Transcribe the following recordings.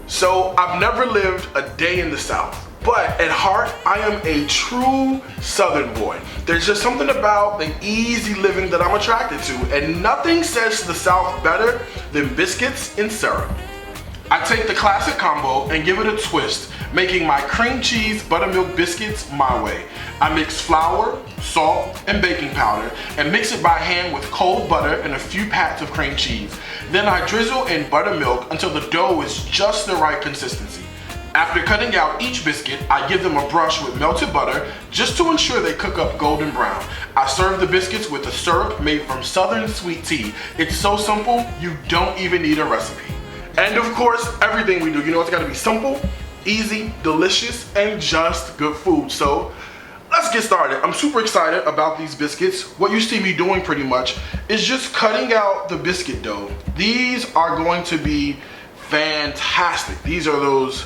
So I've never lived a day in the South, but at heart, I am a true Southern boy. There's just something about the easy living that I'm attracted to, and nothing says the South better than biscuits and syrup. I take the classic combo and give it a twist, making my cream cheese buttermilk biscuits my way. I mix flour, salt, and baking powder and mix it by hand with cold butter and a few pats of cream cheese. Then I drizzle in buttermilk until the dough is just the right consistency. After cutting out each biscuit, I give them a brush with melted butter just to ensure they cook up golden brown. I serve the biscuits with a syrup made from Southern sweet tea. It's so simple, you don't even need a recipe. And of course, everything we do, you know, it's gotta be simple, easy, delicious, and just good food. So let's get started. I'm super excited about these biscuits. What you see me doing pretty much is just cutting out the biscuit dough. These are going to be fantastic. These are those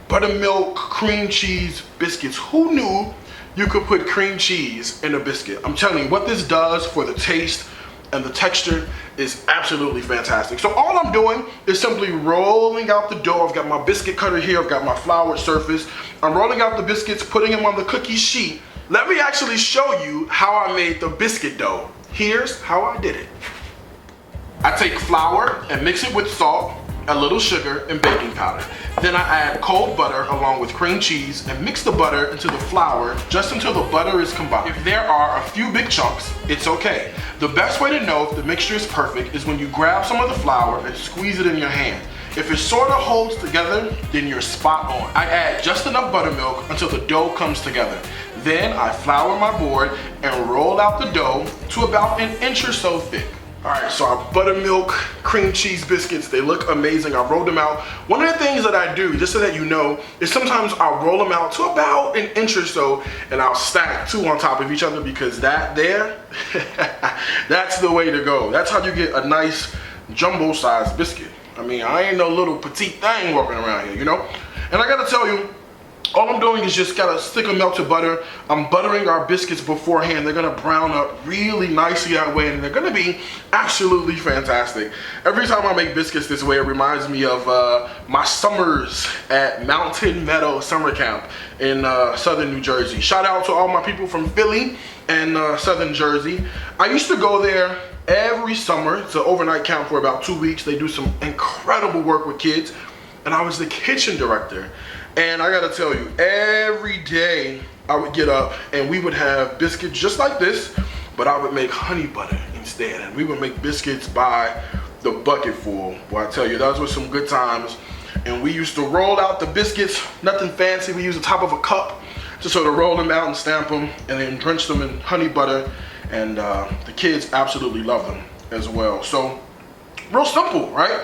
buttermilk cream cheese biscuits. Who knew you could put cream cheese in a biscuit? I'm telling you, what this does for the taste and the texture is absolutely fantastic. So all I'm doing is simply rolling out the dough. I've got my biscuit cutter here, I've got my floured surface. I'm rolling out the biscuits, putting them on the cookie sheet. Let me actually show you how I made the biscuit dough. Here's how I did it. I take flour and mix it with salt, a little sugar, and baking powder. Then I add cold butter along with cream cheese and mix the butter into the flour just until the butter is combined. If there are a few big chunks, it's okay. The best way to know if the mixture is perfect is when you grab some of the flour and squeeze it in your hand. If it sort of holds together, then you're spot on. I add just enough buttermilk until the dough comes together. Then I flour my board and roll out the dough to about an inch or so thick. All right, so our buttermilk cream cheese biscuits, they look amazing. I rolled them out. One of the things that I do, just so that you know, is sometimes I'll roll them out to about an inch or so and I'll stack two on top of each other because that there, that's the way to go. That's how you get a nice jumbo-sized biscuit. I mean, I ain't no little petite thing walking around here, you know? And I gotta tell you, all I'm doing is just got a stick of melted butter. I'm buttering our biscuits beforehand. They're gonna brown up really nicely that way, and they're gonna be absolutely fantastic. Every time I make biscuits this way, it reminds me of my summers at Mountain Meadow Summer Camp in Southern New Jersey. Shout out to all my people from Philly and Southern Jersey. I used to go there every summer. It's an overnight camp for about 2 weeks. They do some incredible work with kids, and I was the kitchen director. And I gotta tell you, every day I would get up and we would have biscuits just like this, but I would make honey butter instead. And we would make biscuits by the bucket full. Well, I tell you, those were some good times. And we used to roll out the biscuits, nothing fancy. We used the top of a cup to sort of roll them out and stamp them and then drench them in honey butter. And the kids absolutely love them as well. So, real simple, right?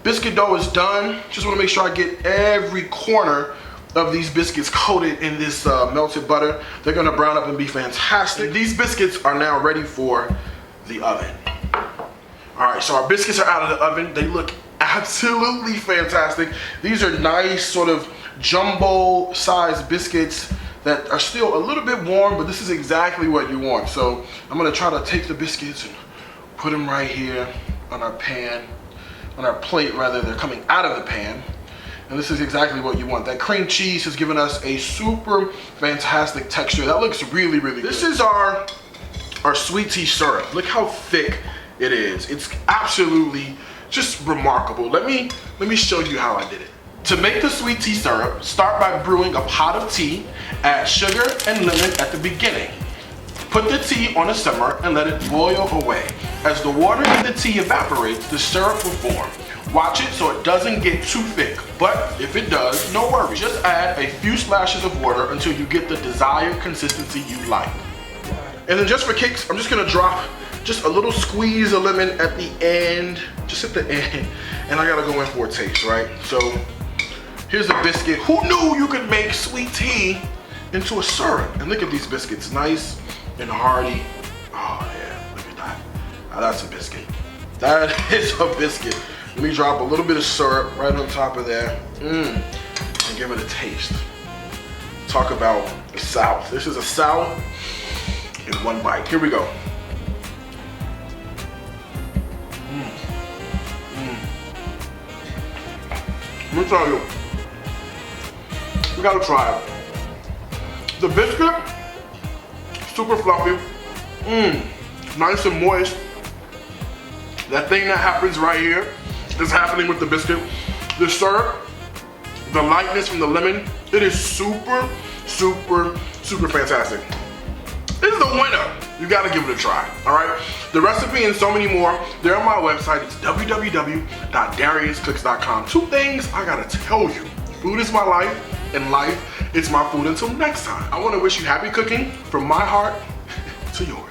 Biscuit dough is done. Just want to make sure I get every corner of these biscuits coated in this melted butter. They're gonna brown up and be fantastic. These biscuits are now ready for the oven. All right, so our biscuits are out of the oven. They look absolutely fantastic. These are nice sort of jumbo sized biscuits that are still a little bit warm, but this is exactly what you want. So I'm gonna try to take the biscuits and put them right here on our pan. On our plate rather, they're coming out of the pan. And this is exactly what you want. That cream cheese has given us a super fantastic texture. That looks really, really good. This is our sweet tea syrup. Look how thick it is. It's absolutely just remarkable. Let me show you how I did it. To make the sweet tea syrup, start by brewing a pot of tea, add sugar and lemon at the beginning. Put the tea on a simmer and let it boil away. As the water in the tea evaporates, the syrup will form. Watch it so it doesn't get too thick, but if it does, no worries. Just add a few splashes of water until you get the desired consistency you like. And then just for kicks, I'm just gonna drop just a little squeeze of lemon at the end, just at the end, and I gotta go in for a taste, right? So here's a biscuit. Who knew you could make sweet tea into a syrup? And look at these biscuits, nice and hearty. Oh yeah, look at that. Now that's a biscuit. That is a biscuit. Let me drop a little bit of syrup right on top of there. And give it a taste. Talk about the South. This is a South in one bite. Here we go. Let me tell you, You gotta try it. The biscuit, super fluffy. Nice and moist. That thing that happens right here is happening with the biscuit. The syrup, the lightness from the lemon, it is super, super, super fantastic. This is the winner. You gotta give it a try, all right? The recipe and so many more, they're on my website. It's www.dariuscooks.com. 2 things I gotta tell you. Food is my life, and life is my food. Until next time, I wanna wish you happy cooking from my heart to yours.